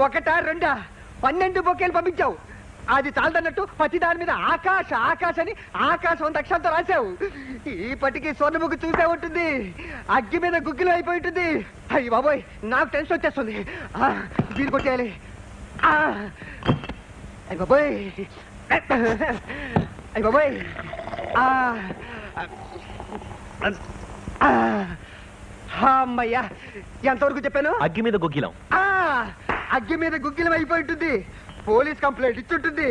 ఒకటా రెండా 12 బొకేలు పంపించావు. అది చాలదన్నట్టు ప్రతి దాని మీద ఆకాశ ఆకాశ అని ఆకాశం అంత అక్షరంతో రాశావు. ఇప్పటికీ స్వర్ణముఖి చూసే ఉంటుంది, అగ్గి మీద గుగ్గిలు అయిపోయి ఉంటుంది. అయ్యి బాబోయ్, నాకు టెన్షన్ వచ్చేస్తుంది. వీలు కొట్టేయాలి. అయ్యి బాబోయ్, అయ్యి బాబోయ్. అమ్మయ్యా, ఎంతవరకు చెప్పాను? అగ్గి మీద గుగ్గిలం. అగ్గి మీద గుగ్గిలం అయిపోయి ఉంటుంది. పోలీస్ కంప్లైంట్ ఇచ్చుంటుంది.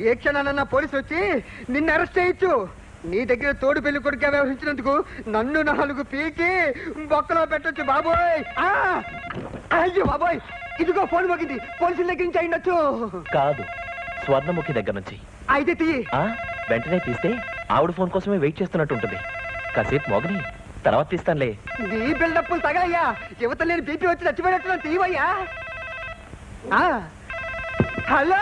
ఏ క్షణాలన్నా పోలీసు వచ్చి నిన్ను అరెస్ట్ చేయొచ్చు. నీ దగ్గర తోడు పెళ్లి కొడుకు వ్యవహరించినందుకు నన్ను 4 పీకి బొక్కలో పెట్టొచ్చు బాబోయ్. అయ్యో బాబోయ్, ఇదిగో ఫోన్ మోగింది. పోలీసుల దగ్గర నుంచి అయిండొచ్చు. కాదు, స్వర్ణముఖి దగ్గర నుంచి. అయితే తీయి. వెంటనే తీస్తే ఆవిడ ఫోన్ కోసమే వెయిట్ చేస్తున్నట్టు ఉంటుంది. కాసేపు మోగని తర్వాత తీస్తానులే. నీ బిల్డప్పులు తగలయ్యా. యువత లేని బీపీ వచ్చి చచ్చిపోయినట్టు తీవయ్యా. Hello,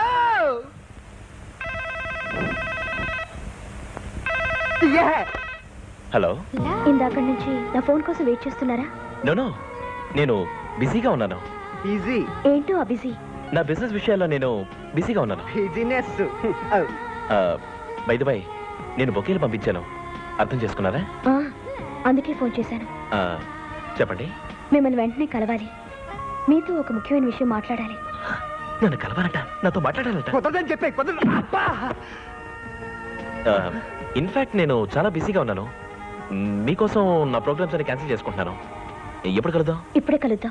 hello. ఇందాక నుంచి నా ఫోన్ కోసం వెయిట్ చేస్తున్నారా? నో, నేను బిజీగా ఉన్నాను. బిజీ ఏంటో ఆ బిజీ? నా బిజినెస్ విషయాల్లో నేను బిజీగా ఉన్నాను. బిజినెస్. బై ది బై, నేను బొకేలు పంపించాను, అర్థం చేసుకున్నారా? అందుకే ఫోన్ చేశాను. చెప్పండి. మిమ్మల్ని వెంటనే కలవాలి. మీతో ఒక ముఖ్యమైన విషయం మాట్లాడాలి. నన్ను కలవాలట, నాతో మాట్లాడాలట. కుదరదని చెప్పే. ఇన్ఫాక్ట్ నేను చాలా బిజీగా ఉన్నాను. మీకోసం నా ప్రోగ్రామ్స్ అని క్యాన్సిల్ చేసుకుంటున్నాను. ఎప్పుడు కలుద్దాం? ఇప్పుడే కలుద్దాం.